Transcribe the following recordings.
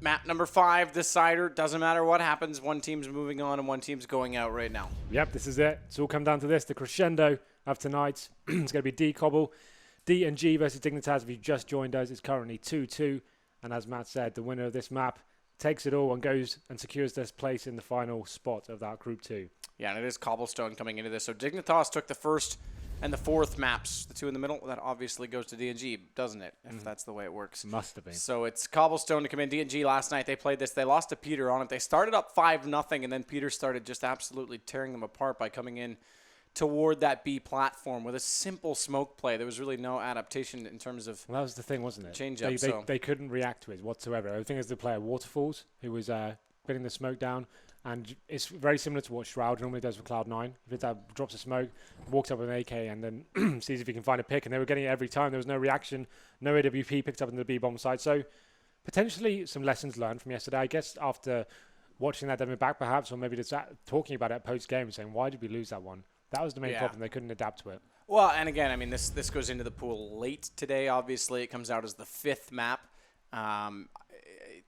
Map number 5, decider. Doesn't matter what happens. One team's moving on and one team's going out right now. Yep, this is it. It's all come down to this. The crescendo of tonight. It's going to be D-Cobble. D&G versus Dignitas. If you just joined us, it's currently 2-2. And as Matt said, the winner of this map takes it all and goes and secures this place in the final spot of that Group 2. Yeah, and it is Cobblestone coming into this. So Dignitas took the first and the fourth maps, the two in the middle. That obviously goes to D&G, doesn't it? If that's the way it works. Must have been. So it's Cobblestone to come in. D&G last night, they played this. They lost to Peter on it. They started up 5-0, and then Peter started just absolutely tearing them apart by coming in toward that B platform with a simple smoke play. There was really no adaptation in terms of Well, that was the thing, wasn't it? Change up. They couldn't react to it whatsoever. I think it's the player Waterfalls who was putting the smoke down. And it's very similar to what Shroud normally does for Cloud9. If it drops a smoke, walks up with an AK, and then sees if he can find a pick. And they were getting it every time. There was no reaction. No AWP picked up in the B-bomb side. So potentially some lessons learned from yesterday. I guess after watching that demo back perhaps, or maybe just talking about it post-game and saying, why did we lose that one? That was the main problem. They couldn't adapt to it. Well, and again, I mean, this goes into the pool late today, obviously. It comes out as the 5th map.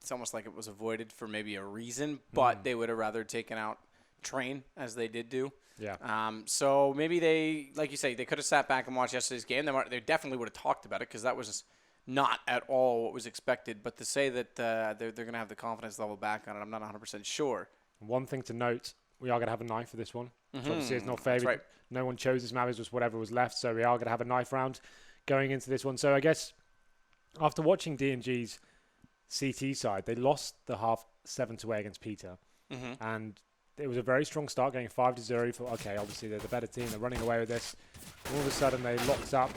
It's almost like it was avoided for maybe a reason, but they would have rather taken out Train, as they did do. Yeah. So maybe they, like you say, they could have sat back and watched yesterday's game. They definitely would have talked about it because that was not at all what was expected. But to say that they're going to have the confidence level back on it, I'm not 100% sure. One thing to note, we are going to have a knife for this one. So obviously it's not favored. Right. No one chose this map. It was just whatever was left. So we are going to have a knife round going into this one. So I guess after watching D&G's CT side, they lost the half 7-8 against Peter. And it was a very strong start, going 5-0. For okay, obviously they're the better team. They're running away with this. And all of a sudden they locked up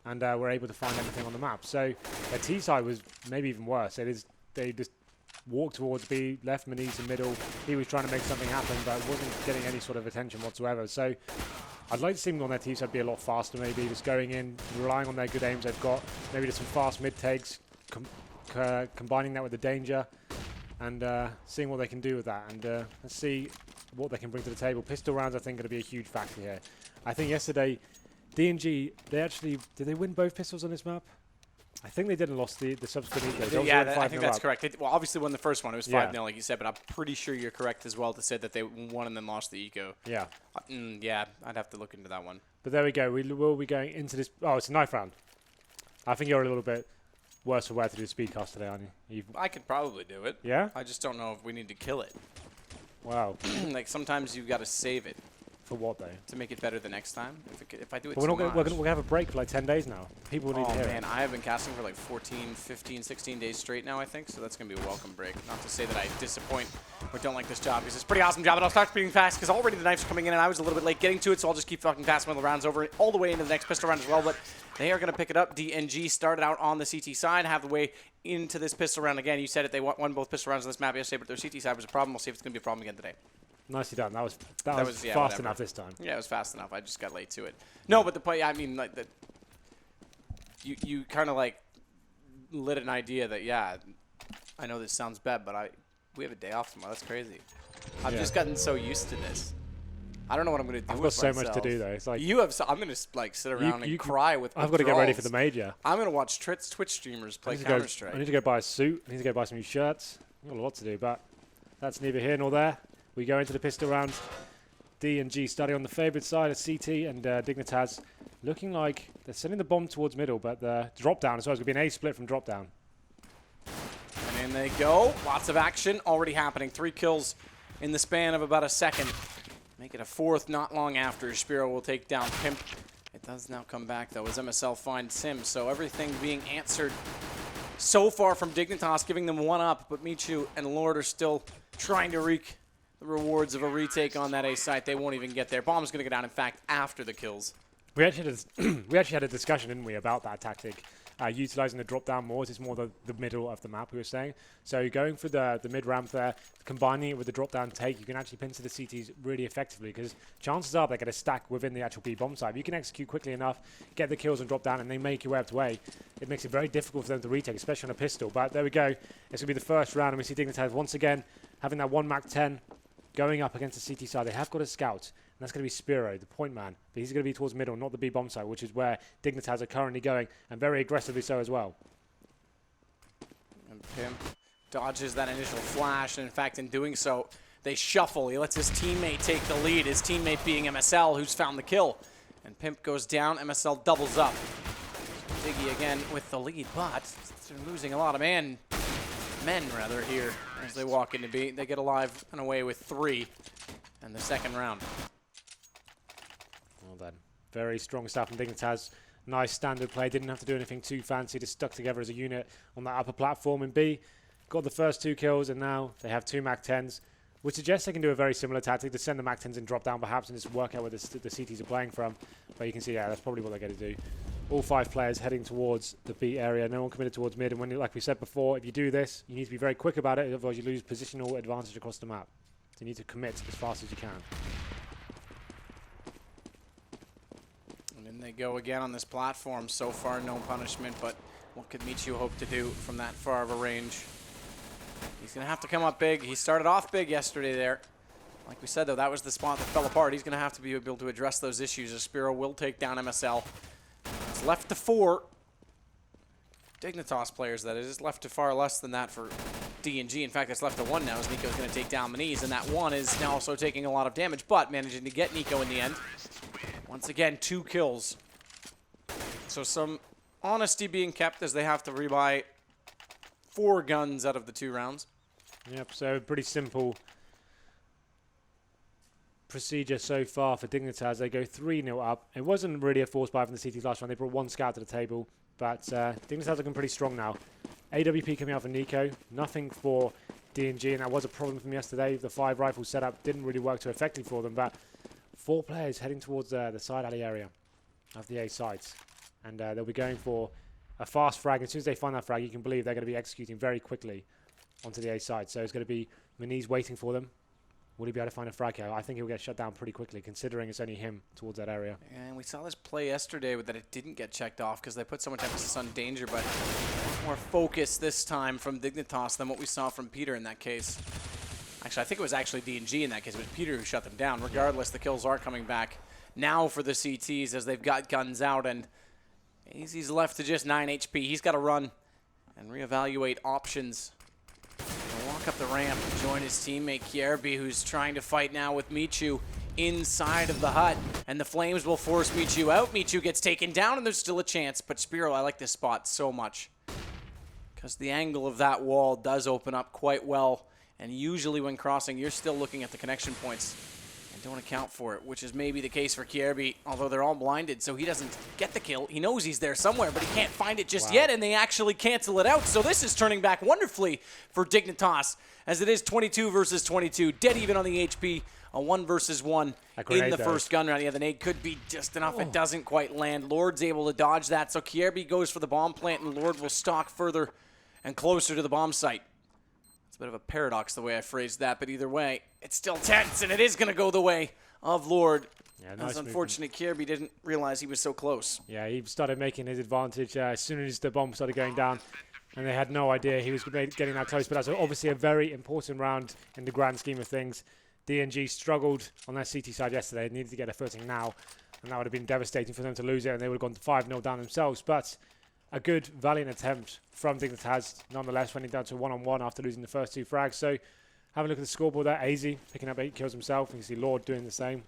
and were able to find everything on the map. So their T side was maybe even worse. They just walked towards B, left Maniz in middle. He was trying to make something happen, but wasn't getting any sort of attention whatsoever. So I'd like to see them on their T side be a lot faster, maybe just going in, relying on their good aims they've got. Maybe just some fast mid takes, combining that with the danger, and seeing what they can do with that. And let's see what they can bring to the table. Pistol rounds, I think, going to be a huge factor here. I think yesterday, D&G, did they win both pistols on this map? I think they did and lost the subsequent eco. Yeah, I think that's correct. They obviously won the first one. It was 5-0, like you said, but I'm pretty sure you're correct as well to say that they won and then lost the eco. Yeah. Yeah, I'd have to look into that one. But there we go. We will be going into this. Oh, it's a knife round. I think you're a little bit worse for wear to do speedcast today, aren't you? I could probably do it. Yeah? I just don't know if we need to kill it. Wow. Like, sometimes you've got to save it. For what, though? To make it better the next time. If I do it but we're going to have a break for like 10 days now. People need to hear it. I have been casting for like 14, 15, 16 days straight now, I think. So that's going to be a welcome break. Not to say that I disappoint or don't like this job, because it's a pretty awesome job. And I'll start speeding fast because already the knives are coming in and I was a little bit late getting to it. So I'll just keep fucking passing the rounds over all the way into the next pistol round as well. But they are going to pick it up. D&G started out on the CT side, have the way into this pistol round again. You said it. They won both pistol rounds on this map yesterday, but their CT side was a problem. We'll see if it's going to be a problem again today. Nicely done. That was yeah, fast enough this time. Yeah, it was fast enough. I just got late to it. No, but the play, I mean, like, you kind of, like, lit an idea that, yeah, I know this sounds bad, but we have a day off tomorrow. That's crazy. I've just gotten so used to this. I don't know what I'm going to do with myself. I've got so much to do, though. It's like I'm going to, like, sit around and cry with I've got to get ready for the major. I'm going to watch Twitch streamers play Counter-Strike. I need to go buy a suit. I need to go buy some new shirts. I've got a lot to do, but that's neither here nor there. We go into the pistol round. D&G starting on the favourite side of CT, and Dignitas looking like they're sending the bomb towards middle, but the drop down as well. It's going to be an A split from drop down. And in they go. Lots of action already happening. 3 kills in the span of about a second. Make it a 4th not long after. Spiro will take down Pimp. It does now come back, though, as MSL finds Sim. So everything being answered so far from Dignitas, giving them 1 up, but Michu and Lord are still trying to wreak the rewards of a retake on that A site. They won't even get there. Bomb's going to go down, in fact, after the kills. We actually had a discussion, didn't we, about that tactic, utilizing the drop down more. It's more the middle of the map, we were saying. So going for the mid ramp there, combining it with the drop down take, you can actually pincer the CTs really effectively, because chances are they're going to stack within the actual B bomb site. If you can execute quickly enough, get the kills and drop down, and they make your way up to A, it makes it very difficult for them to retake, especially on a pistol. But there we go. It's going to be the first round, and we see Dignitas once again having that 1 Mac 10 going up against the CT side. They have got a scout, and that's going to be Spiro, the point man. But he's going to be towards middle, not the B bomb side, which is where Dignitas are currently going, and very aggressively so as well. And Pimp dodges that initial flash, and in fact, in doing so, they shuffle. He lets his teammate take the lead, his teammate being MSL, who's found the kill. And Pimp goes down, MSL doubles up. Diggy again with the lead, but they're losing a lot of men here as they walk into B. They get alive and away with 3 in the second round. Well done. Very strong stuff from Dignitas. Nice standard play. Didn't have to do anything too fancy. Just stuck together as a unit on that upper platform in B. Got the first 2 kills, and now they have 2 MAC-10s, which suggests they can do a very similar tactic to send the MAC-10s and drop down perhaps and just work out where the CTs are playing from. But you can see, yeah, that's probably what they're going to do. All 5 players heading towards the B area. No one committed towards mid. And when, like we said before, if you do this, you need to be very quick about it. Otherwise, you lose positional advantage across the map. So you need to commit as fast as you can. And then they go again on this platform. So far, no punishment. But what could Michu hope to do from that far of a range? He's going to have to come up big. He started off big yesterday there. Like we said, though, that was the spot that fell apart. He's going to have to be able to address those issues as Spiro will take down MSL. It's left to 4 Dignitas players, that is. It's left to far less than that for D&G. In fact, it's left to 1 now as Nico's going to take down Maniz, and that 1 is now also taking a lot of damage, but managing to get Nico in the end. Once again, 2 kills. So some honesty being kept as they have to rebuy 4 guns out of the 2 rounds. Yep, so pretty simple procedure so far for Dignitas. They go 3-0 up. It wasn't really a force buy from the CTs last round. They brought 1 scout to the table, but Dignitas are looking pretty strong now. AWP coming out for Nico, nothing for D&G, and that was a problem for them yesterday. The 5 rifle setup didn't really work too effectively for them, but 4 players heading towards the side alley area of the A sites, and they'll be going for a fast frag. As soon as they find that frag, you can believe they're going to be executing very quickly onto the A side. So it's going to be Maniz waiting for them. Will he be able to find a frag here? I think he'll get shut down pretty quickly, considering it's only him towards that area. And we saw this play yesterday that it didn't get checked off because they put so much emphasis on danger, but more focus this time from Dignitas than what we saw from Peter in that case. Actually, I think it was actually D&G in that case. It was Peter who shut them down. Regardless, the kills are coming back now for the CTs as they've got guns out, and he's left to just 9 HP. He's got to run and reevaluate options. Walk up the ramp and join his teammate Kierby, who's trying to fight now with Michu inside of the hut, and the flames will force Michu out. Michu gets taken down, and there's still a chance, but Spiro, I like this spot so much because the angle of that wall does open up quite well, and usually when crossing, you're still looking at the connection points and don't account for it, which is maybe the case for Kierby, although they're all blinded, so he doesn't get the kill. He knows he's there somewhere, but he can't find it just yet, and they actually cancel it out. So this is turning back wonderfully for Dignitas, as it is 22 versus 22, dead even on the HP, a 1 versus 1 in the first gun round. Yeah, the nade could be just enough. It doesn't quite land. Lord's able to dodge that, so Kierby goes for the bomb plant, and Lord will stalk further and closer to the bomb site. It's a bit of a paradox the way I phrased that, but either way, it's still tense, and it is going to go the way of Lord. Yeah, nice. It's unfortunate Kierby didn't realize he was so close. Yeah, he started making his advantage as soon as the bomb started going down, and they had no idea he was getting that close. But that's obviously a very important round in the grand scheme of things. D&G struggled on their CT side yesterday. They needed to get a footing now, and that would have been devastating for them to lose it, and they would have gone 5-0 down themselves. But a good, valiant attempt from Dignitas, nonetheless, running down to 1-on-1 after losing the first 2 frags. So, have a look at the scoreboard there. AZ picking up 8 kills himself. You can see Lord doing the same.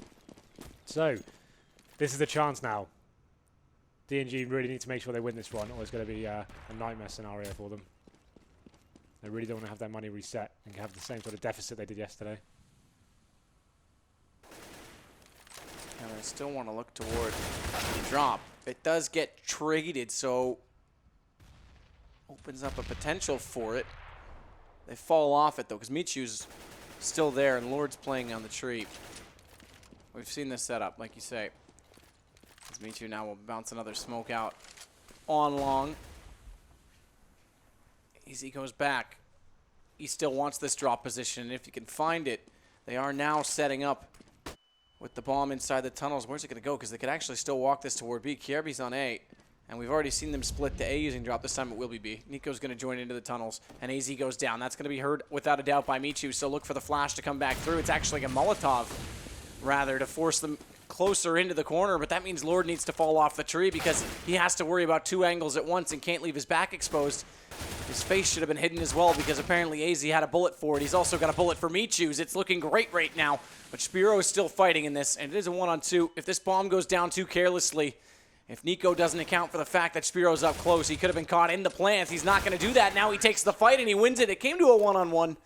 So, this is the chance now. D&G really need to make sure they win this one, or it's going to be a nightmare scenario for them. They really don't want to have their money reset and have the same sort of deficit they did yesterday. And I still want to look toward the drop. It does get traded, so opens up a potential for it. They fall off it, though, because Michu's still there, and Lord's playing on the tree. We've seen this setup, like you say. As Michu now will bounce another smoke out on long. Easy goes back. He still wants this drop position, and if you can find it, they are now setting up with the bomb inside the tunnels. Where's it going to go? Because they could actually still walk this toward B. Kierby's on A, and we've already seen them split to A using drop. This time it will be B. Nico's going to join into the tunnels, and AZ goes down. That's going to be heard without a doubt by Michu, so look for the flash to come back through. It's actually a Molotov, rather, to force them closer into the corner, but that means Lord needs to fall off the tree because he has to worry about 2 angles at once and can't leave his back exposed. His face should have been hidden as well because apparently AZ had a bullet for it. He's also got a bullet for Michu's. It's looking great right now, but Spiro is still fighting in this, and it is a 1-on-2. If this bomb goes down too carelessly, if Nico doesn't account for the fact that Spiro's up close, he could have been caught in the plant. He's not going to do that. Now he takes the fight and he wins it. It came to a 1-on-1,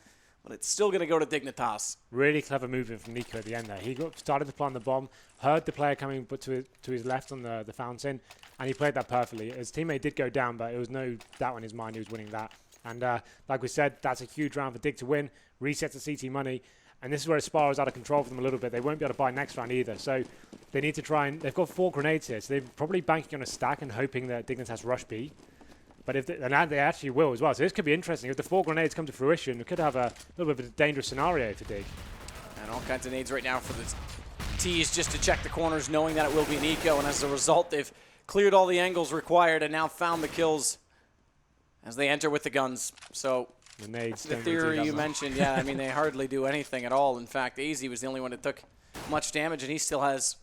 but it's still going to go to Dignitas. Really clever movement from Nico at the end there. He started to plant the bomb, heard the player coming to his left on the fountain, and he played that perfectly. His teammate did go down, but it was no doubt in his mind he was winning that. And like we said, that's a huge round for Dig to win. Resets the CT money. And this is where Aspire is out of control for them a little bit. They won't be able to buy next round either. So they need to try and... They've got 4 grenades here. So they're probably banking on a stack and hoping that Dignitas rush B. But if they actually will as well. So this could be interesting. If the 4 grenades come to fruition, it could have a little bit of a dangerous scenario for Dig. And all kinds of nades right now for the T's just to check the corners, knowing that it will be Nico. And as a result, they've cleared all the angles required and now found the kills as they enter with the guns. So the nades the theory you mentioned, yeah, I mean, they hardly do anything at all. In fact, AZ was the only one that took much damage, and he still has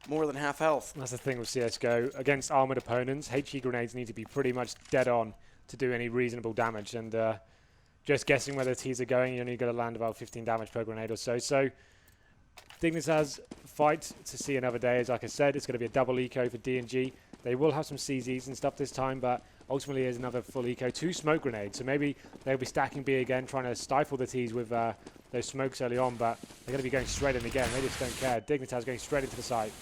more than half health. That's the thing with CSGO. Against armored opponents, HE grenades need to be pretty much dead on to do any reasonable damage. And just guessing where the T's are going, you only got to land about 15 damage per grenade or so. So Dignitas fight to see another day. As like I said, it's going to be a double eco for D&G. They will have some CZs and stuff this time, but ultimately there's another full eco, 2 smoke grenades. So maybe they'll be stacking B again, trying to stifle the T's with those smokes early on, but they're going to be going straight in again. They just don't care. Dignitas going straight into the site.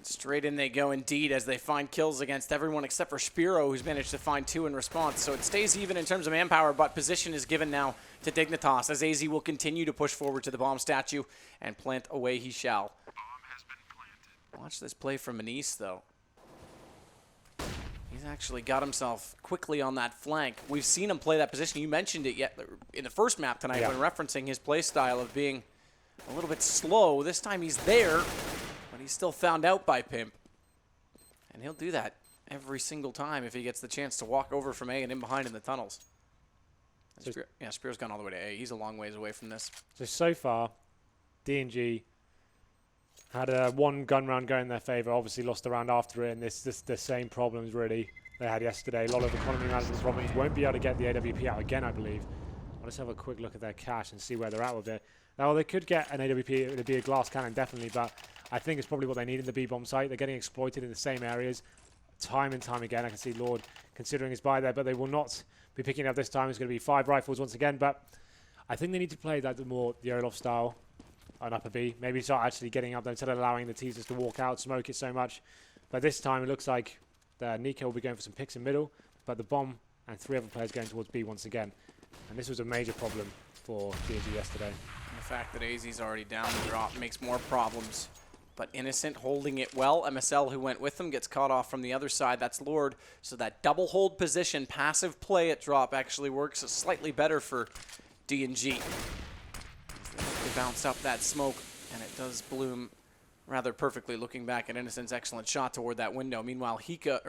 Straight in they go indeed as they find kills against everyone except for Spiro, who's managed to find 2 in response. So it stays even in terms of manpower, but position is given now to Dignitas as AZ will continue to push forward to the bomb statue and plant away he shall. Watch this play from Manise, though. He's actually got himself quickly on that flank. We've seen him play that position. You mentioned it yet in the first map tonight when referencing his play style of being a little bit slow. This time he's there, but he's still found out by Pimp. And he'll do that every single time if he gets the chance to walk over from A and in behind in the tunnels. Yeah, Spiro's gone all the way to A. He's a long ways away from this. So far, D&G had one gun round go in their favour, obviously lost the round after it, and this the same problems really they had yesterday. A lot of economy management problems. Won't be able to get the AWP out again, I believe. I'll just have a quick look at their cache and see where they're at with it. Now, they could get an AWP, it would be a glass cannon, definitely, but I think it's probably what they need in the B-bomb site. They're getting exploited in the same areas time and time again. I can see Lord considering his buy there, but they will not be picking it up this time. It's going to be 5 rifles once again, but I think they need to play that more the Olaf style on upper B. Maybe start actually getting up there instead of allowing the teasers to walk out, smoke it so much. But this time it looks like Nico will be going for some picks in middle, but the bomb and 3 other players going towards B once again. And this was a major problem for DG yesterday. And the fact that AZ's already down the drop makes more problems. But Innocent holding it well. MSL, who went with him, gets caught off from the other side. That's Lord. So that double hold position, passive play at drop actually works slightly better for D&G. They bounce up that smoke, and it does bloom rather perfectly, looking back at Innocent's excellent shot toward that window. Meanwhile, Nico,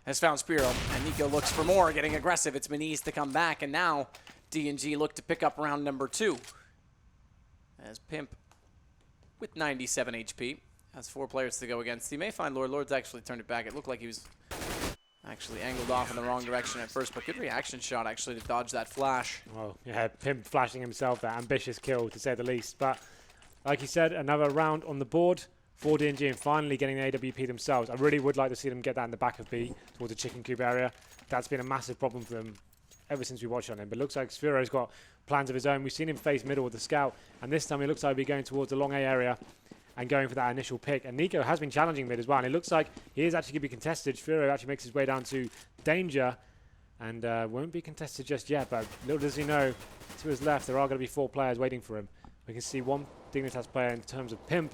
has found Spiro, and Nico looks for more, getting aggressive. It's Manise to come back, and now D&G look to pick up round number 2. As Pimp, with 97 HP, has 4 players to go against. He may find Lord. Lord's actually turned it back. It looked like he was actually angled off in the wrong direction at first, but good reaction shot actually to dodge that flash. Well, yeah, Pimp flashing himself, that ambitious kill to say the least. But like you said, another round on the board for D&G and finally getting the AWP themselves. I really would like to see them get that in the back of B towards the chicken coop area. That's been a massive problem for them ever since we watched on him. But it looks like Spiro's got plans of his own. We've seen him face middle with the scout, and this time it looks like he'll be going towards the long A area and going for that initial pick. And Nico has been challenging mid as well, and it looks like he is actually going to be contested. Spiro actually makes his way down to danger and won't be contested just yet, but little does he know, to his left there are going to be 4 players waiting for him. We can see one Dignitas player in terms of Pimp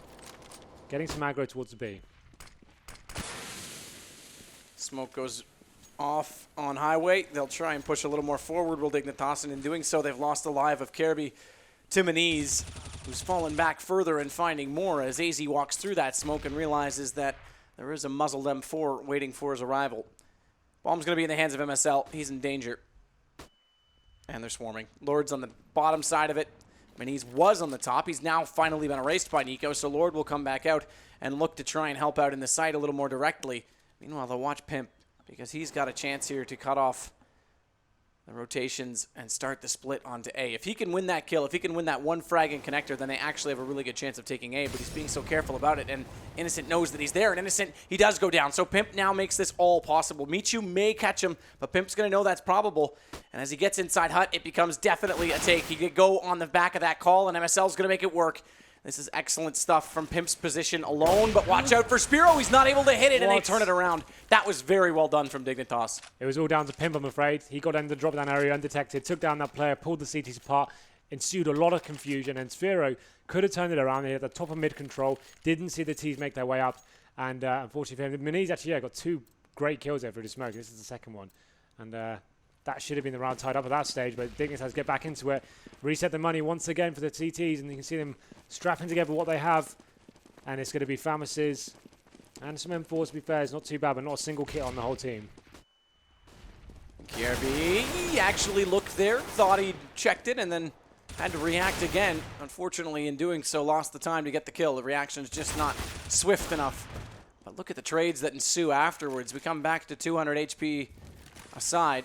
getting some aggro towards the B. Smoke goes off on highway. They'll try and push a little more forward, will Dignitas, and in doing so they've lost the live of Kirby to Manise, who's fallen back further and finding more as AZ walks through that smoke and realizes that there is a muzzled M4 waiting for his arrival. Bomb's going to be in the hands of MSL. He's in danger. And they're swarming. Lord's on the bottom side of it. Manise was on the top. He's now finally been erased by Nico, so Lord will come back out and look to try and help out in the site a little more directly. Meanwhile, they'll watch Pimp because he's got a chance here to cut off the rotations and start the split onto A. If he can win that kill, if he can win that one frag and connector, then they actually have a really good chance of taking A, but he's being so careful about it, and Innocent knows that he's there, and Innocent, he does go down. So Pimp now makes this all possible. Michu may catch him, but Pimp's going to know that's probable, and as he gets inside Hut, it becomes definitely a take. He could go on the back of that call, and MSL's going to make it work. This is excellent stuff from Pimp's position alone, but watch out for Spiro. He's not able to hit it, and they turn it around. That was very well done from Dignitas. It was all down to Pimp, I'm afraid. He got in the drop-down area undetected, took down that player, pulled the CTs apart, ensued a lot of confusion, and Spiro could have turned it around. He had the top of mid-control, didn't see the T's make their way up, and unfortunately for him, Miniz actually got 2 great kills there through the smoke. This is the second one, and that should have been the round tied up at that stage, but Dignitas get back into it, reset the money once again for the TTs, and you can see them strapping together what they have, and it's going to be Famises and some M4s, to be fair. It's not too bad, but not a single kit on the whole team. KRB, he actually looked there, thought he checked it, and then had to react again. Unfortunately, in doing so, lost the time to get the kill. The reaction's just not swift enough. But look at the trades that ensue afterwards. We come back to 200 HP aside.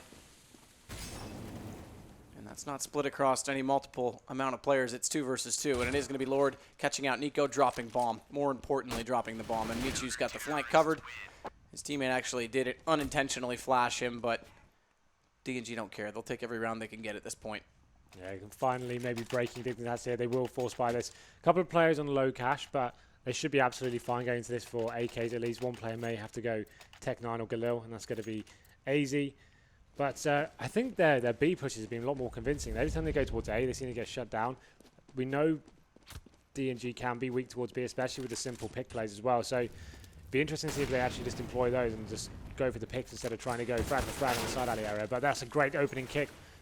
It's not split across any multiple amount of players. It's 2 versus 2, and it is going to be Lord catching out Nico, dropping bomb. More importantly, dropping the bomb, and Michu's got the flank covered. His teammate actually did it unintentionally flash him, but D&G don't care. They'll take every round they can get at this point. Yeah, you can finally maybe breaking Dignitas here. They will force buy this. A couple of players on low cash, but they should be absolutely fine going into this for AKs at least. One player may have to go Tech 9 or Galil, and that's going to be AZ. But I think their B pushes have been a lot more convincing. Every time they go towards A, they seem to get shut down. We know D&G can be weak towards B, especially with the simple pick plays as well. So it'd be interesting to see if they actually just employ those and just go for the picks instead of trying to go frag for frag on the side alley area. But that's a great opening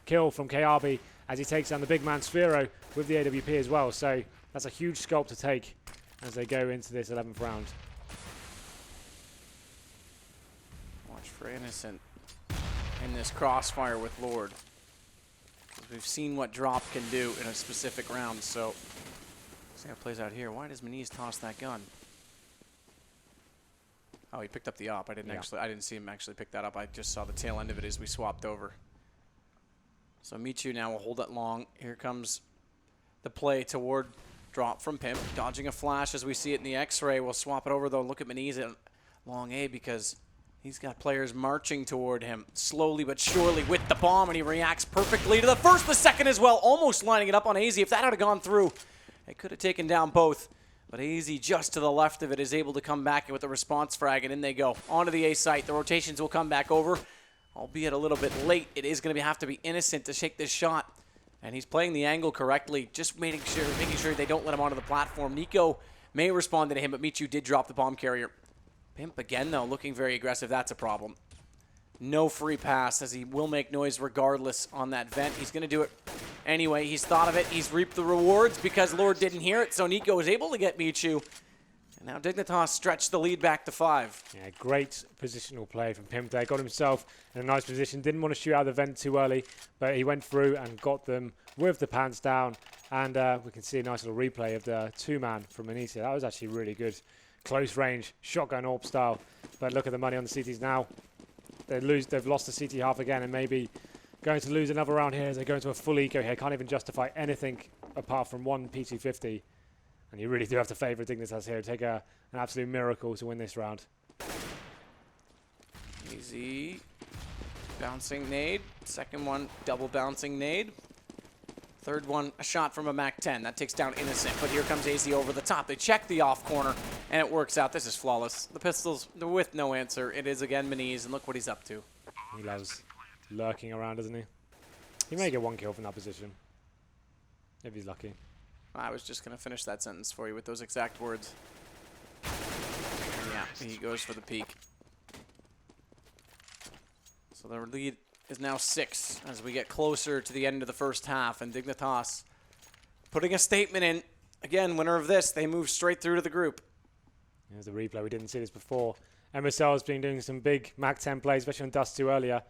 kill from KRB as he takes down the big man Sphero with the AWP as well. So that's a huge sculpt to take as they go into this 11th round. Watch for Innocent in this crossfire with Lord. We've seen what drop can do in a specific round, so see how it plays out here. Why does Miniz toss that gun? Oh, he picked up the op. I didn't see him actually pick that up. I just saw the tail end of it as we swapped over. So Michu now will hold it long. Here comes the play toward drop from Pimp, dodging a flash as we see it in the X-ray. We'll swap it over though. Look at Miniz at long A because he's got players marching toward him slowly but surely with the bomb, and he reacts perfectly to the first, the second as well, almost lining it up on AZ. If that had gone through, it could have taken down both. But AZ just to the left of it is able to come back with a response frag, and in they go. Onto the A site. The rotations will come back over, albeit a little bit late. It is going to have to be Innocent to shake this shot. And he's playing the angle correctly, just making sure they don't let him onto the platform. Nico may have responded to him, but Michu did drop the bomb carrier. Pimp again, though, looking very aggressive. That's a problem. No free pass, as he will make noise regardless on that vent. He's going to do it anyway. He's thought of it. He's reaped the rewards because Lord didn't hear it, so Nico was able to get Michu. And now Dignitas stretched the lead back to 5. Yeah, great positional play from Pimp there. Got himself in a nice position. Didn't want to shoot out of the vent too early, but he went through and got them with the pants down. And we can see a nice little replay of the 2-man from Anita. That was actually really good. Close range, shotgun AWP style. But look at the money on the CTs now. They've lost the CT half again and maybe going to lose another round here as they go into a full eco here. Can't even justify anything apart from one P250. And you really do have to favour Dignitas here. Take an absolute miracle to win this round. Easy. Bouncing nade. Second one, double bouncing nade. Third one, a shot from a MAC-10. That takes down Innocent, but here comes AZ over the top. They check the off corner, and it works out. This is flawless. The pistols, they're with no answer. It is again Miniz, and look what he's up to. He loves lurking around, doesn't he? He may get one kill from that position, if he's lucky. I was just going to finish that sentence for you with those exact words. Yeah, he goes for the peak. So the lead is now 6 as we get closer to the end of the first half, and Dignitas putting a statement in. Again, winner of this, they move straight through to the group. Here's the replay. We didn't see this before. MSL has been doing some big MAC-10 plays, especially on Dust 2 earlier.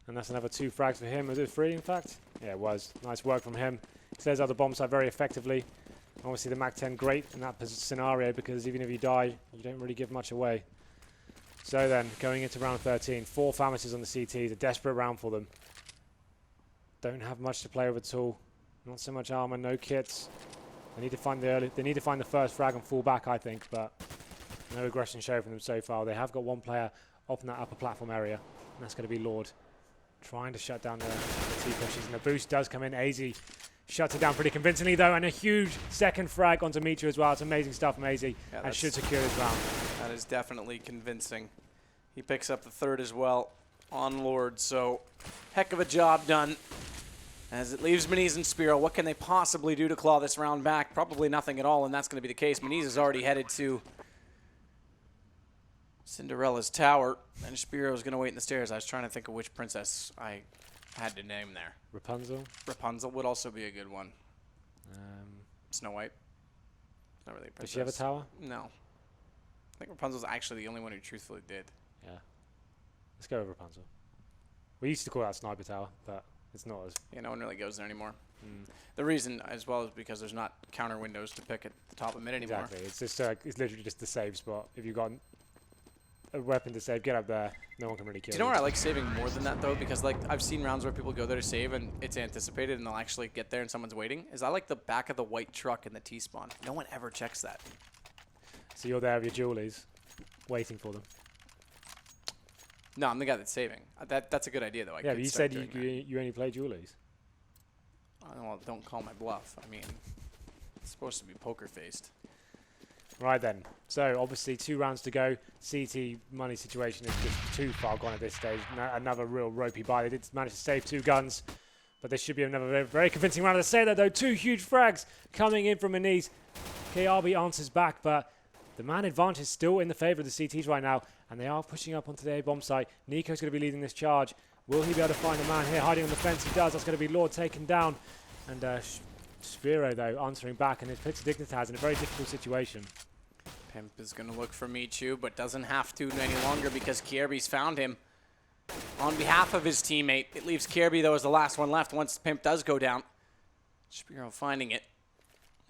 And that's another 2 frags for him. Was it 3, in fact? Yeah, it was. Nice work from him. He clears out the bomb site very effectively. Obviously, the MAC-10 great in that scenario because even if you die, you don't really give much away. So then, going into round 13, 4 Famishes on the CTs, a desperate round for them. Don't have much to play with at all. Not so much armor, no kits. They need to find the first frag and fall back, I think, but no aggression shown from them so far. They have got one player up in that upper platform area, and that's going to be Lord, trying to shut down the T-pushes. And the boost does come in. AZ shuts it down pretty convincingly, though, and a huge second frag onto Michu as well. It's amazing stuff from AZ, and should secure this round. That is definitely convincing. He picks up the third as well on Lord, so heck of a job done. As it leaves Maniz and Spiro, what can they possibly do to claw this round back? Probably nothing at all, and that's going to be the case. Maniz is already headed to Cinderella's tower, and Spiro's going to wait in the stairs. I was trying to think of which princess I had to name there. Rapunzel? Rapunzel would also be a good one. Snow White. Not really a princess. Does she have a tower? No. I think Rapunzel's actually the only one who truthfully did. Yeah. Let's go with Rapunzel. We used to call that Sniper Tower, but it's not as... Yeah, no one really goes there anymore. The reason as well is because there's not counter windows to pick at the top of mid anymore. Exactly. It's just it's literally just the save spot. If you've got a weapon to save, get up there. No one can really kill you. Do you know where I like saving more than that, though? Because like I've seen rounds where people go there to save and it's anticipated and they'll actually get there and someone's waiting. Is I like the back of the white truck in the T-spawn. No one ever checks that. So you're there with your jewelies, waiting for them. No, I'm the guy that's saving. That's a good idea, though. Yeah, but you said you only play jewelies. Well, don't call my bluff. I mean, it's supposed to be poker-faced. Right then. So, obviously, 2 rounds to go. CT money situation is just too far gone at this stage. Another real ropey buy. They did manage to save 2 guns, but this should be another very, very convincing round. To say that, though, 2 huge frags coming in from Maniz. KRB answers back, but the man advantage is still in the favour of the CTs right now, and they are pushing up onto the A-bomb site. Nico's going to be leading this charge. Will he be able to find a man here hiding on the fence? He does. That's going to be Lord taken down. And Spiro, though, answering back, and it puts Dignitas in a very difficult situation. Pimp is going to look for Michu, but doesn't have to any longer because Kierby's found him. On behalf of his teammate, it leaves Kierby, though, as the last one left once Pimp does go down. Spiro finding it.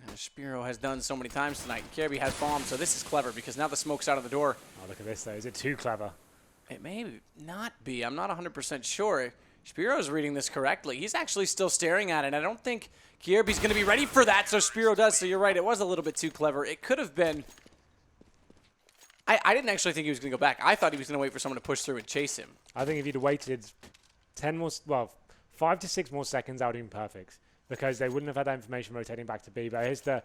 And Spiro has done so many times tonight. Kierby has bombs, so this is clever because now the smoke's out of the door. Oh, look at this, though. Is it too clever? It may not be. I'm not 100% sure. Spiro's reading this correctly. He's actually still staring at it. I don't think Kierby's going to be ready for that, so Spiro does. So you're right. It was a little bit too clever. It could have been... I didn't actually think he was going to go back. I thought he was going to wait for someone to push through and chase him. I think if he'd waited 5 to 6 more seconds, that would have been perfect. Because they wouldn't have had that information rotating back to B. But here's I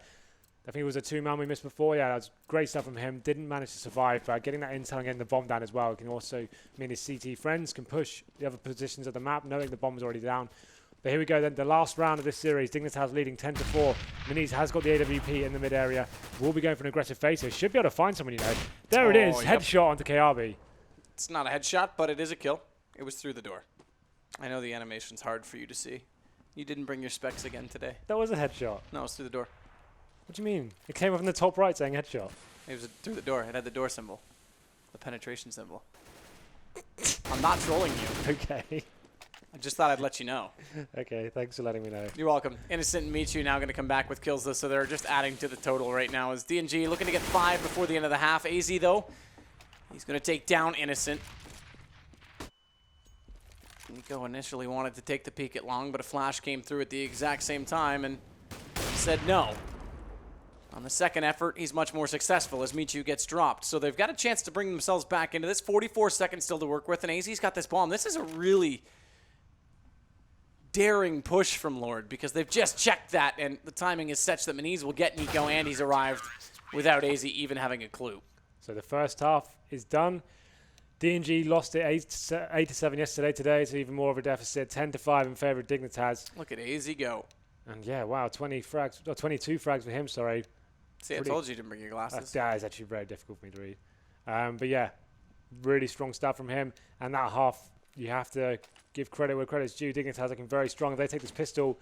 think it was a 2-man we missed before. Yeah, that was great stuff from him. Didn't manage to survive, but getting that intel and getting the bomb down as well can also mean his CT friends can push the other positions of the map, knowing the bomb's already down. But here we go then, the last round of this series. Dignitas leading 10-4. Maniz has got the AWP in the mid area. Will be going for an aggressive face here. Should be able to find someone, you know. There it is, yep. Headshot onto KRB. It's not a headshot, but it is a kill. It was through the door. I know the animation's hard for you to see. You didn't bring your specs again today. That was a headshot. No, it was through the door. What do you mean? It came up in the top right saying headshot. It was through the door. It had the door symbol. The penetration symbol. I'm not trolling you. Okay. I just thought I'd let you know. Okay, thanks for letting me know. You're welcome. Innocent and Michu now going to come back with kills, though, so they're just adding to the total right now. As D&G looking to get 5 before the end of the half. AZ, though, he's going to take down Innocent. Nico initially wanted to take the peek at Long, but a flash came through at the exact same time and said no. On the second effort, he's much more successful as Michu gets dropped. So they've got a chance to bring themselves back into this. 44 seconds still to work with, and AZ's got this bomb. This is a really daring push from Lord because they've just checked that, and the timing is such that Maniz will get Nico, and he's arrived without AZ even having a clue. So the first half is done. D&G lost it 8-7 yesterday. Today it's even more of a deficit, 10-5 in favour of Dignitas. Look at AZ go. And yeah, wow, 22 frags for him, sorry. See, I told you you didn't bring your glasses. That is actually very difficult for me to read. But yeah, really strong stuff from him. And that half, you have to give credit where credit's due. Dignitas looking very strong. If they take this pistol,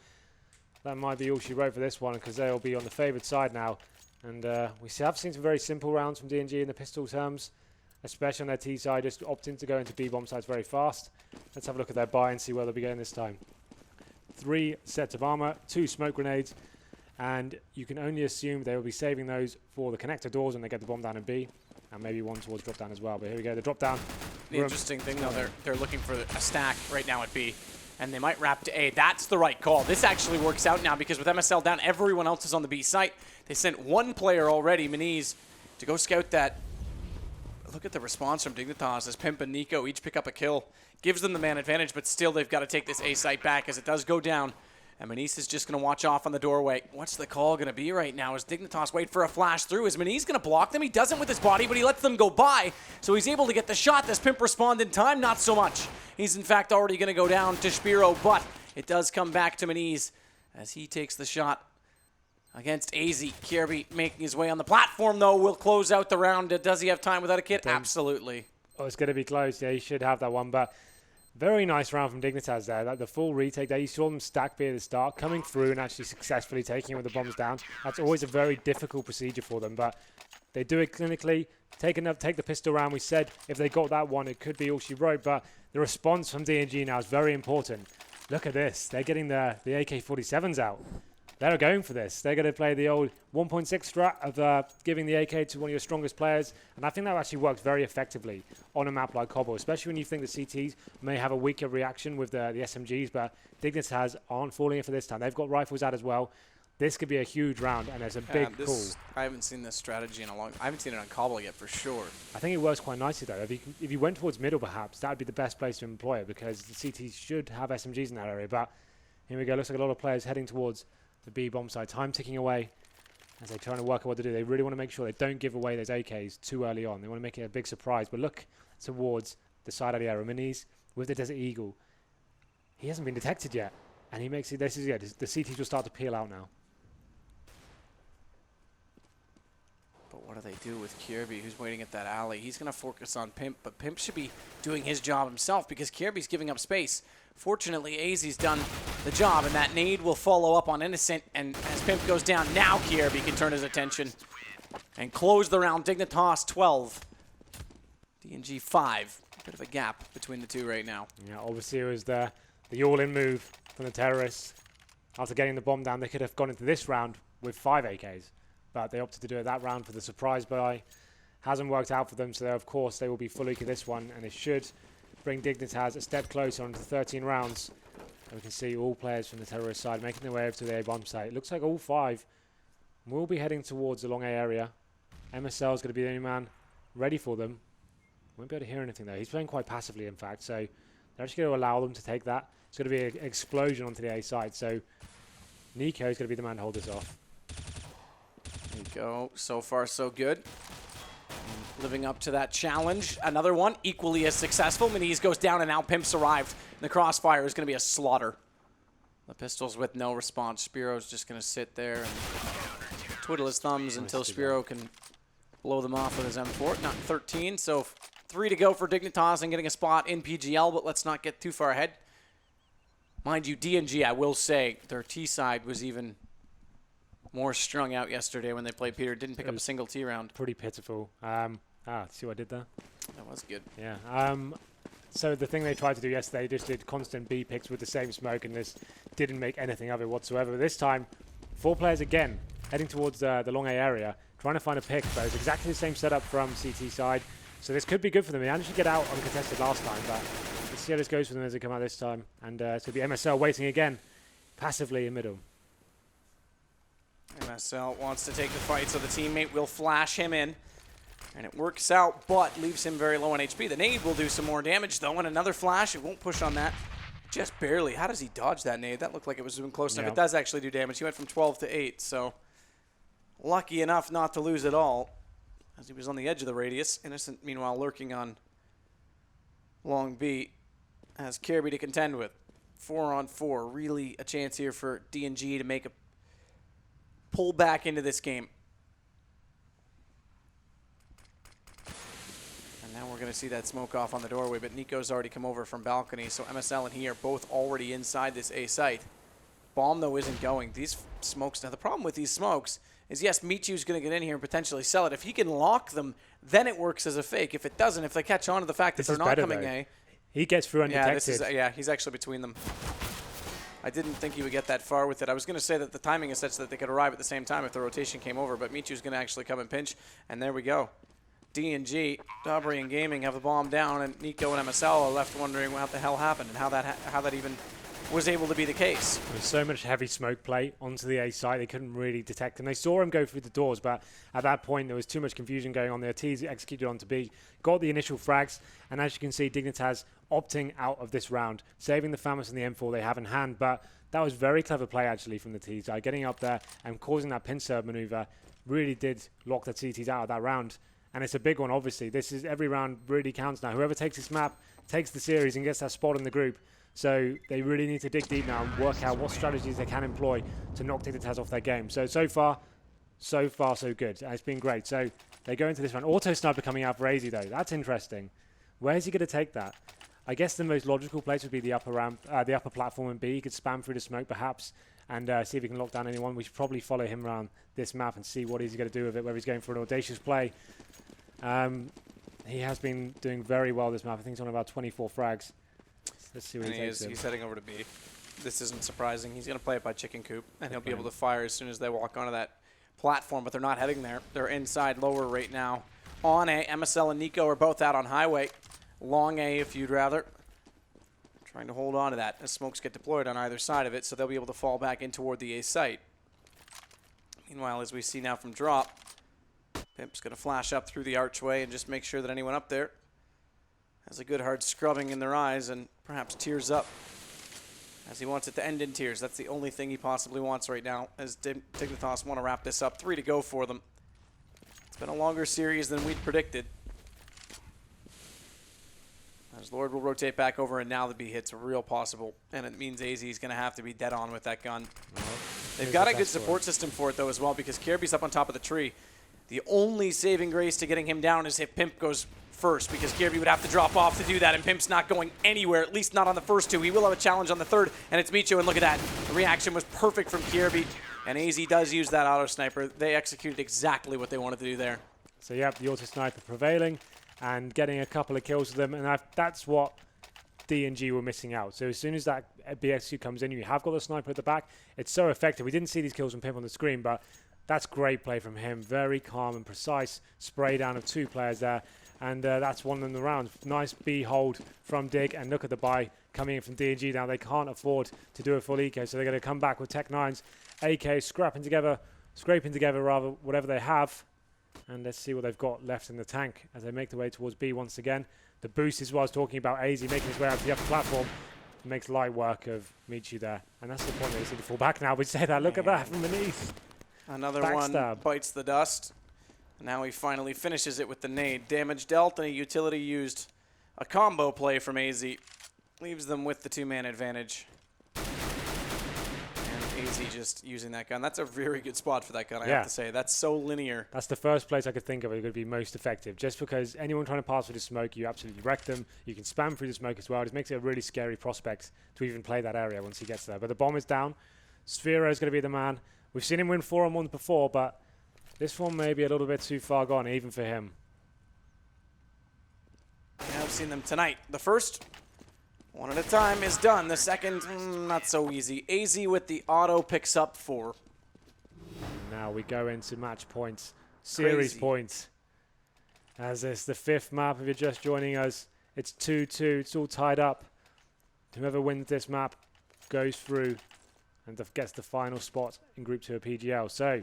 that might be all she wrote for this one because they'll be on the favoured side now. And we have seen some very simple rounds from D&G in the pistol terms, especially on their T side, just opting to go into B-bomb sides very fast. Let's have a look at their buy and see where they'll be going this time. 3 sets of armor, 2 smoke grenades, and you can only assume they will be saving those for the connector doors when they get the bomb down in B. and maybe one towards drop down as well. But here we go, the drop down. The interesting thing, though, they're looking for a stack right now at B, and they might wrap to A. That's the right call. This actually works out now because with MSL down, everyone else is on the B site. They sent one player already, Meniz, to go scout that. Look at the response from Dignitas as Pimp and Nico each pick up a kill. Gives them the man advantage, but still they've got to take this A site back as it does go down. And Meniz is just going to watch off on the doorway. What's the call going to be right now as Dignitas wait for a flash through? Is Meniz going to block them? He doesn't with his body, but he lets them go by. So he's able to get the shot. Does Pimp respond in time? Not so much. He's in fact already going to go down to Spiro, but it does come back to Meniz as he takes the shot against AZ. Kirby making his way on the platform, though, will close out the round. Does he have time without a kit? Absolutely. Oh, it's going to be close. Yeah, he should have that one, but very nice round from Dignitas there. Like the full retake there. You saw them stack B at the start, coming through and actually successfully taking it with the bombs down. That's always a very difficult procedure for them, but they do it clinically. Take the pistol round. We said if they got that one, it could be all she wrote, but the response from D&G now is very important. Look at this. They're getting the AK-47s out. They're going for this. They're going to play the old 1.6 strat of giving the AK to one of your strongest players. And I think that actually works very effectively on a map like Cobble, especially when you think the CTs may have a weaker reaction with the SMGs. But Dignitas aren't falling in for this time. They've got rifles out as well. This could be a huge round, and there's a big pull. I haven't seen this strategy in a long time. I haven't seen it on Cobble yet, for sure. I think it works quite nicely, though. If you went towards middle, perhaps, that would be the best place to employ it, because the CTs should have SMGs in that area. But here we go. Looks like a lot of players heading towards the B bomb side. Time ticking away as they're trying to work out what to do. They really want to make sure they don't give away those AKs too early on. They want to make it a big surprise. But look towards the side of the arrow. Meniz with the Desert Eagle. He hasn't been detected yet. And he makes it. The CTs will start to peel out now. But what do they do with Kirby, who's waiting at that alley? He's going to focus on Pimp, but Pimp should be doing his job himself because Kirby's giving up space. Fortunately, AZ's done the job, and that nade will follow up on Innocent, and as Pimp goes down, now Kirby can turn his attention and close the round. Dignitas 12, D&G 5. A bit of a gap between the two right now. Yeah, obviously it was the all-in move from the terrorists. After getting the bomb down, they could have gone into this round with 5 AKs, but they opted to do it that round for the surprise buy. Hasn't worked out for them, so of course they will be fully to this one, and it should bring Dignitas a step closer onto 13 rounds. And we can see all players from the terrorist side making their way over to the A-bomb site. It looks like all 5 will be heading towards the long A area. MSL is going to be the only man ready for them. Won't be able to hear anything though. He's playing quite passively, in fact, so they're actually going to allow them to take that. It's going to be an explosion onto the A side, so Nico is going to be the man to hold this off. There you go. So far, so good. Living up to that challenge. Another one, equally as successful. Meniz goes down, and now Pimp's arrived. And the crossfire is going to be a slaughter. The pistols with no response. Spiro's just going to sit there and twiddle his thumbs until Spiro can blow them off with his M4. Not 13, so 3 to go for Dignitas and getting a spot in PGL, but let's not get too far ahead. Mind you, D&G, I will say, their T side was even more strung out yesterday when they played Peter. Didn't pick up a single T round. Pretty pitiful. See what I did there? That was good. Yeah. So the thing they tried to do yesterday, just did constant B picks with the same smoke, and this didn't make anything of it whatsoever. But this time, 4 players again heading towards the long A area, trying to find a pick. But it's exactly the same setup from CT side. So this could be good for them. They managed to get out uncontested last time, but let's see how this goes for them as they come out this time. And it's going to be MSL waiting again, passively in middle. MSL wants to take the fight, so the teammate will flash him in. And it works out, but leaves him very low on HP. The nade will do some more damage, though, and another flash. It won't push on that. Just barely. How does he dodge that nade? That looked like it was doing close enough. It does actually do damage. He went from 12 to 8, so lucky enough not to lose it all, as he was on the edge of the radius. Innocent, meanwhile, lurking on long B, has Kirby to contend with. 4 on 4. Really a chance here for D&G to make a pull back into this game. And now we're going to see that smoke off on the doorway, but Nico's already come over from balcony, so MSL and he are both already inside this A site. Bomb, though, isn't going. These smokes, now the problem with these smokes is, yes, Michu's going to get in here and potentially sell it. If he can lock them, then it works as a fake. If it doesn't, if they catch on to the fact that they're not coming A. He gets through undetected. Yeah, he's actually between them. I didn't think he would get that far with it. I was going to say that the timing is such that they could arrive at the same time if the rotation came over, but Michu's going to actually come and pinch, and there we go. D&G, Dobry&Gaming have the bomb down, and Nico and MSL are left wondering what the hell happened and how that even was able to be the case. There was so much heavy smoke play onto the A site, they couldn't really detect him. They saw him go through the doors, but at that point there was too much confusion going on there. T's executed onto B, got the initial frags, and as you can see, Dignitas opting out of this round, saving the FAMAS and the M4 they have in hand. But that was very clever play actually from the T's. Getting up there and causing that pin serve maneuver really did lock the TTs out of that round. And it's a big one, obviously. This is every round really counts now. Whoever takes this map takes the series and gets that spot in the group. So they really need to dig deep now and work out what strategies they can employ to knock Dignitas off their game. So far, so good. It's been great. So they go into this round. Auto Sniper coming out for AZ though. That's interesting. Where is he going to take that? I guess the most logical place would be the upper ramp, the upper platform in B. He could spam through the smoke perhaps and see if he can lock down anyone. We should probably follow him around this map and see what he's going to do with it, whether he's going for an audacious play. He has been doing very well this map. I think he's on about 24 frags. Let's see what he takes. He's heading over to B. This isn't surprising. He's going to play it by chicken coop, and he'll be able to fire as soon as they walk onto that platform, but they're not heading there. They're inside lower right now. On A, MSL and Nico are both out on highway. Long A, if you'd rather. Trying to hold on to that as smokes get deployed on either side of it, so they'll be able to fall back in toward the A site. Meanwhile, as we see now from drop, Pimp's going to flash up through the archway and just make sure that anyone up there has a good hard scrubbing in their eyes and perhaps tears up as he wants it to end in tears. That's the only thing he possibly wants right now as Dignitas want to wrap this up. 3 to go for them. It's been a longer series than we'd predicted. As Lord will rotate back over, and now the B hit's real possible, and it means AZ is going to have to be dead on with that gun. They've got a good support system for it, though, as well, because Kirby's up on top of the tree. The only saving grace to getting him down is if Pimp goes first, because Kirby would have to drop off to do that, and Pimp's not going anywhere, at least not on the first two. He will have a challenge on the third, and it's Micho, and look at that. The reaction was perfect from Kirby, and AZ does use that auto sniper. They executed exactly what they wanted to do there. So, yeah, the auto sniper prevailing and getting a couple of kills with them, and that's what D&G were missing out. So as soon as that BXQ comes in, you have got the sniper at the back. It's so effective. We didn't see these kills from Pimp on the screen, but that's great play from him. Very calm and precise spray down of 2 players there, and that's one in the round. Nice B hold from Dig, and look at the buy coming in from D&G now. They can't afford to do a full eco, so they're going to come back with Tech 9s, AK, scraping together rather, whatever they have. And let's see what they've got left in the tank as they make their way towards B once again. The boost is what I was talking about. AZ making his way out to the upper platform. Makes light work of Michu there. And that's the point where you see the fall back now. We say that. Look at that from beneath. Another one bites the dust. Now he finally finishes it with the nade. Damage dealt and a utility used. A combo play from AZ. Leaves them with the 2-man advantage. AZ just using that gun. That's a very good spot for that gun, I have to say. That's so linear. That's the first place I could think of it would be most effective. Just because anyone trying to pass through the smoke, you absolutely wreck them. You can spam through the smoke as well. It makes it a really scary prospect to even play that area once he gets there. But the bomb is down. Sphero is going to be the man. We've seen him win 4-on-1 before, but this one may be a little bit too far gone, even for him. Yeah, I've seen them tonight. The first, one at a time, is done. The second, not so easy. AZ with the auto picks up 4. Now we go into match points, series points. As it's the 5th map, if you're just joining us, it's 2-2. It's all tied up. Whoever wins this map goes through and gets the final spot in Group 2 of PGL. So,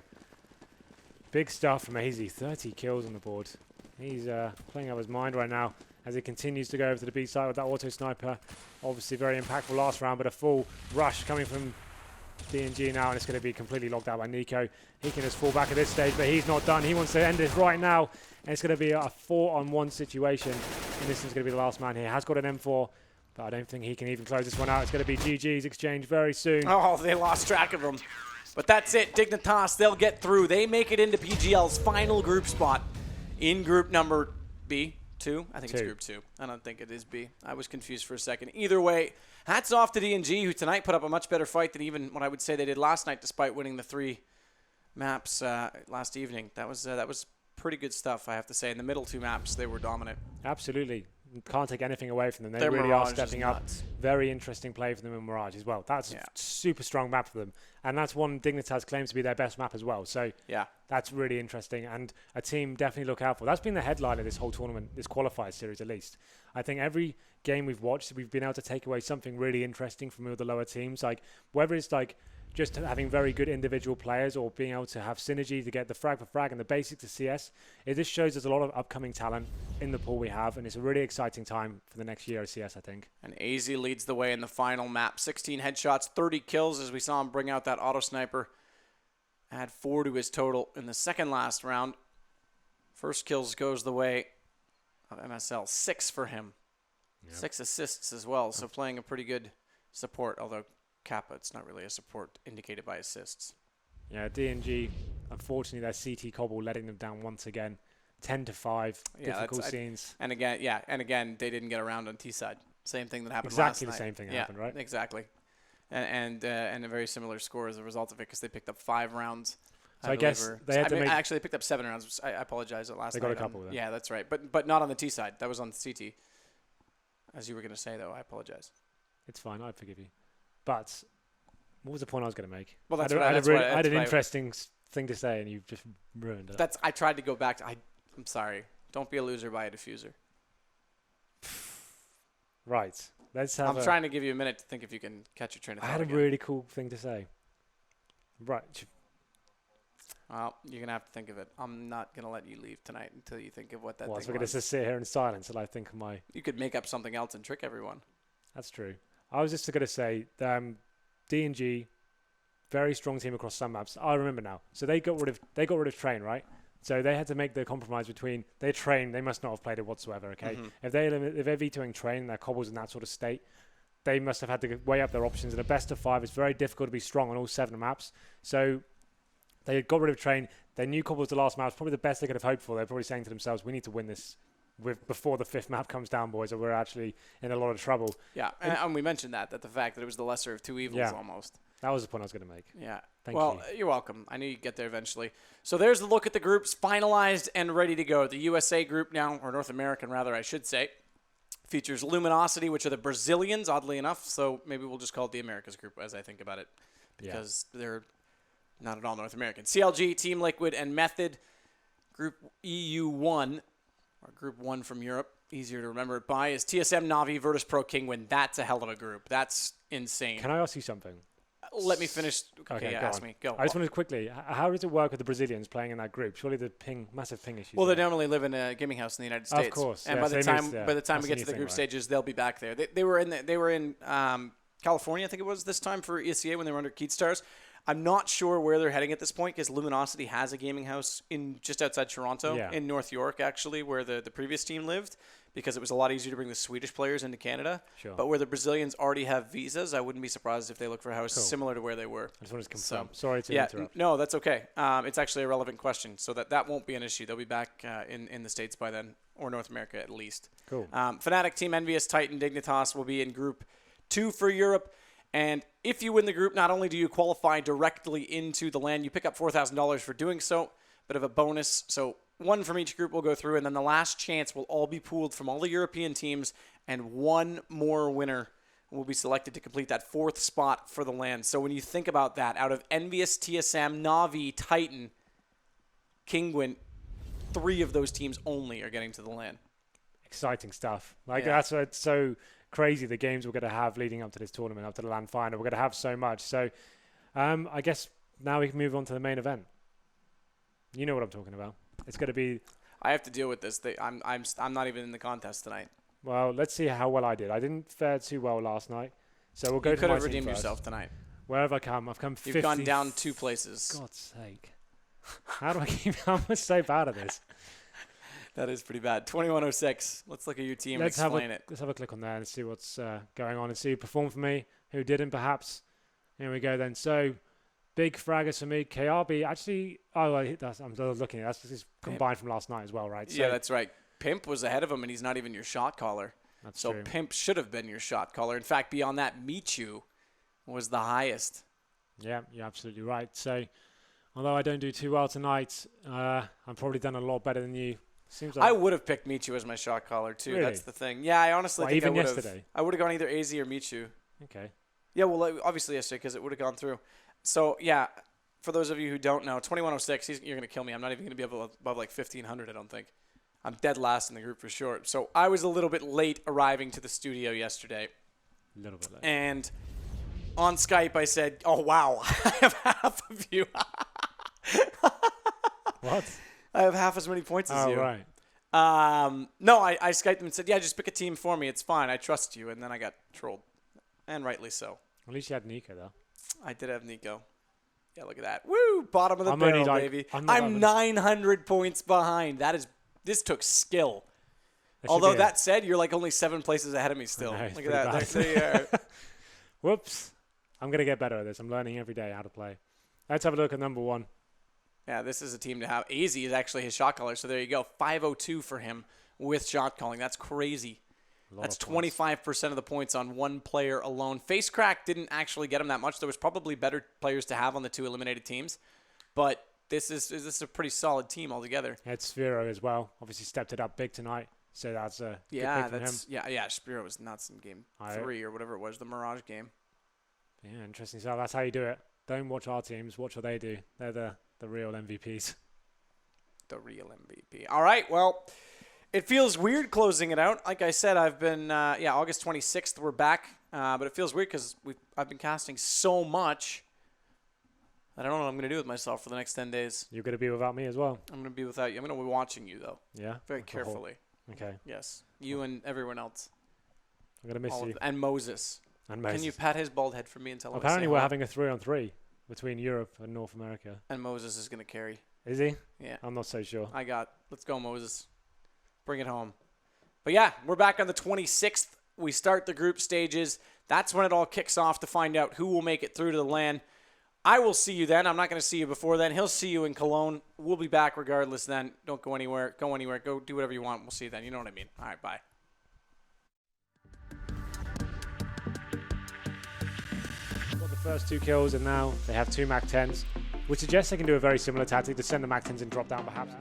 big stuff from AZ. 30 kills on the board. He's playing out his mind right now as he continues to go over to the B side with that auto sniper. Obviously very impactful last round, but a full rush coming from D&G now, and it's going to be completely locked out by Nico. He can just fall back at this stage, but he's not done. He wants to end this right now, and it's going to be a 4-on-1 situation, and this is going to be the last man here. Has got an M4, but I don't think he can even close this one out. It's going to be GG's exchange very soon. Oh, they lost track of him. But that's it. Dignitas, they'll get through. They make it into PGL's final group spot in group number B. 2? I think it's group 2. I don't think it is B. I was confused for a second. Either way, hats off to D&G, who tonight put up a much better fight than even what I would say they did last night, despite winning the 3 maps last evening. That was pretty good stuff, I have to say. In the middle 2 maps, they were dominant. Absolutely. can't take anything away from them. They Their really Mirage are stepping is up. nuts. Very interesting play for them in Mirage as well. That's a super strong map for them. And that's one Dignitas claims to be their best map as well. So that's really interesting. And a team definitely look out for. That's been the headline of this whole tournament, this qualifier series at least. I think every game we've watched, we've been able to take away something really interesting from all the lower teams. Like whether it's like just having very good individual players or being able to have synergy to get the frag for frag and the basics to CS. It just shows there's a lot of upcoming talent in the pool we have, and it's a really exciting time for the next year of CS, I think. And AZ leads the way in the final map. 16 headshots, 30 kills as we saw him bring out that auto sniper. Add 4 to his total in the second last round. First kills goes the way of MSL. 6 for him. 6 assists as well, so playing a pretty good support, although Kappa, it's not really a support indicated by assists. Yeah, D&G, unfortunately, their CT Cobble letting them down once again. 10-5, difficult scenes. And again, they didn't get around on T side. Same thing that happened last night. Exactly the same thing happened, right? Exactly. And a very similar score as a result of it because they picked up 5 rounds. So I guess they had to make... Actually, they picked up 7 rounds. I apologize. Last night. They got a couple then. Yeah, that's right. But not on the T side. That was on the CT. As you were going to say, though, I apologize. It's fine. I forgive you. But what was the point I was going to make? Well, that's I had an interesting thing to say, and you've just ruined it. I tried to go back to... I'm sorry. Don't be a loser, buy a diffuser. Right. I'm trying to give you a minute to think if you can catch your train of thought. I had a really cool thing to say. Right. Well, you're going to have to think of it. I'm not going to let you leave tonight until you think of what that thing was. So we're going to just sit here in silence until I think of my... You could make up something else and trick everyone. That's true. I was just going to say, D&G, very strong team across some maps. I remember now. So they got rid of Train, right? So they had to make the compromise between their Train. They must not have played it whatsoever. Okay, if they're vetoing Train, their Cobbles in that sort of state, they must have had to weigh up their options. In a best of 5, it's very difficult to be strong on all 7 maps. So they got rid of Train. They knew Cobble was the last map. It's probably the best they could have hoped for. They're probably saying to themselves, "We need to win this before the 5th map comes down, boys, or we're actually in a lot of trouble." Yeah, and we mentioned that the fact that it was the lesser of 2 evils almost. That was the point I was going to make. Yeah. Thank you. You're welcome. I knew you'd get there eventually. So there's the look at the groups finalized and ready to go. The USA group now, or North American rather, I should say, features Luminosity, which are the Brazilians, oddly enough. So maybe we'll just call it the Americas group as I think about it, because they're not at all North American. CLG, Team Liquid, and Method. Group EU1, or Group 1 from Europe, easier to remember it by, is TSM, Na'Vi, Virtus Pro, Kingwin. That's a hell of a group. That's insane. Can I ask you something? Let me finish. Okay, ask me. Go. I just wanted to quickly, how does it work with the Brazilians playing in that group? Surely the massive ping issues. Well, they normally live in a gaming house in the United States. Of course. And by the time we get to the group stages, they'll be back there. They were in California, I think it was this time for ESEA when they were under Keatstars. I'm not sure where they're heading at this point because Luminosity has a gaming house in just outside Toronto, in North York, actually, where the previous team lived, because it was a lot easier to bring the Swedish players into Canada. Sure. But where the Brazilians already have visas, I wouldn't be surprised if they look for a house similar to where they were. I just wanted to confirm. Sorry to interrupt. No, that's okay. It's actually a relevant question, so that won't be an issue. They'll be back in the States by then, or North America at least. Cool. Fnatic, Team Envious, Titan, Dignitas will be in Group 2 for Europe. And if you win the group, not only do you qualify directly into the LAN, you pick up $4,000 for doing so, bit of a bonus. So 1 from each group will go through, and then the last chance will all be pooled from all the European teams, and 1 more winner will be selected to complete that 4th spot for the LAN. So when you think about that, out of Envious, TSM, Na'Vi, Titan, Kingwin, 3 of those teams only are getting to the LAN. Exciting stuff. That's why it's so crazy, the games we're going to have leading up to this tournament, up to the LAN final. We're going to have so much. So I guess now we can move on to the main event. You know what I'm talking about. It's going to be... I have to deal with this. I'm not even in the contest tonight. Well, let's see how well I did. I didn't fare too well last night. So we'll go to my team. You could have redeemed yourself tonight. Where have I come? I've come 50. You've gone down 2 places. God's sake. How do I keep... How much safe out of this? That is pretty bad. 2106. Let's look at your team and explain it. Let's have a click on there and see what's going on and see who performed for me, who didn't perhaps. Here we go then. So, big fraggers for me. KRB actually... Oh, I'm looking at it. That's just combined from last night as well, right? So, yeah, that's right. Pimp was ahead of him, and he's not even your shot caller. That's true. Pimp should have been your shot caller. In fact, beyond that, Michu was the highest. Yeah, you're absolutely right. So, although I don't do too well tonight, I've probably done a lot better than you. Seems like I would have picked Michu as my shot caller too. Really? That's the thing. Yeah, I honestly think even I would have. yesterday? I would have gone either AZ or Michu. Okay. Yeah, well, obviously yesterday because it would have gone through. So yeah, for those of you who don't know, 2106, you're gonna kill me. I'm not even gonna be above like 1500. I don't think. I'm dead last in the group for sure. So I was a little bit late arriving to the studio yesterday. A little bit late. And on Skype, I said, "Oh wow, I have half of you." What? I have half as many points as Oh, you. right. No, I Skyped them and said, "Yeah, just pick a team for me. It's fine. I trust you." And then I got trolled, and rightly so. At least you had Nico, though. I did have Nico. Yeah, look at that. Woo! Bottom of the I'm only barrel, like- baby. I'm not I'm even- 900 points behind. This took skill. There should Although be a- that said, you're like only 7 places ahead of me still. know, it's Look at that. pretty There you are. Whoops. I'm going to get better at this. I'm learning every day how to play. Let's have a look at number 1. Yeah, this is a team to have. AZ is actually his shot caller, so there you go. 502 for him with shot calling. That's crazy. That's 25% of the points on one player alone. Face Crack didn't actually get him that much. There was probably better players to have on the 2 eliminated teams, but this is a pretty solid team altogether. Had Sphero as well. Obviously stepped it up big tonight, so that's a good Yeah, pick from him. yeah. Spiro was nuts in game 3 or whatever it was, the Mirage game. Yeah, interesting. So that's how you do it. Don't watch our teams. Watch what they do. They're the real MVPs. The real MVP. All right, well, it feels weird closing it out. Like I said, I've been, August 26th, we're back. But it feels weird because I've been casting so much that I don't know what I'm going to do with myself for the next 10 days. You're going to be without me as well. I'm going to be without you. I'm going to be watching you, though. Yeah? Very carefully. Okay. Yes. You and everyone else. I'm going to miss you. And Moses. And Moses. Can you pat his bald head for me and tell him Apparently I say we're hi? having a 3-on-3 between Europe and North America. And Moses is going to carry. Is he? Yeah. I'm not so sure. Let's go, Moses. Bring it home. But yeah, we're back on the 26th. We start the group stages. That's when it all kicks off to find out who will make it through to the LAN. I will see you then. I'm not going to see you before then. He'll see you in Cologne. We'll be back regardless then. Don't go anywhere. Go anywhere. Go do whatever you want. We'll see you then. You know what I mean. All right, bye. Got the first 2 kills, and now they have 2 MAC-10s, which suggests they can do a very similar tactic to send the MAC-10s and drop down perhaps.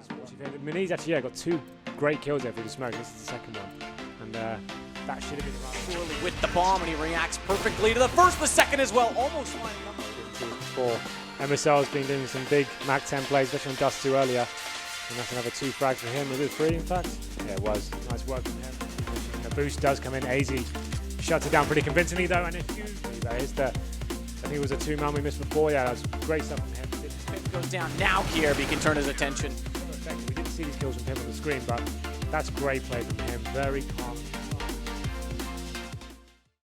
Muniz actually got 2 great kills there through the smoke. This is the second one. And that should have been around. Surely with the bomb, and he reacts perfectly to the first, the second as well. Almost lining up. Before. MSL's been doing some big MAC-10 plays, especially on Dust 2 earlier. And that's another 2 frags for him. Was it 3 in fact? Yeah, it was. Nice work from him. The boost does come in. AZ shuts it down pretty convincingly though. And that is I think it was a 2-man we missed before. Yeah, that was great stuff from him. Pip goes down. Now Kierby can turn his attention. We didn't see these kills from him on the screen, but that's great play from him. Very calm.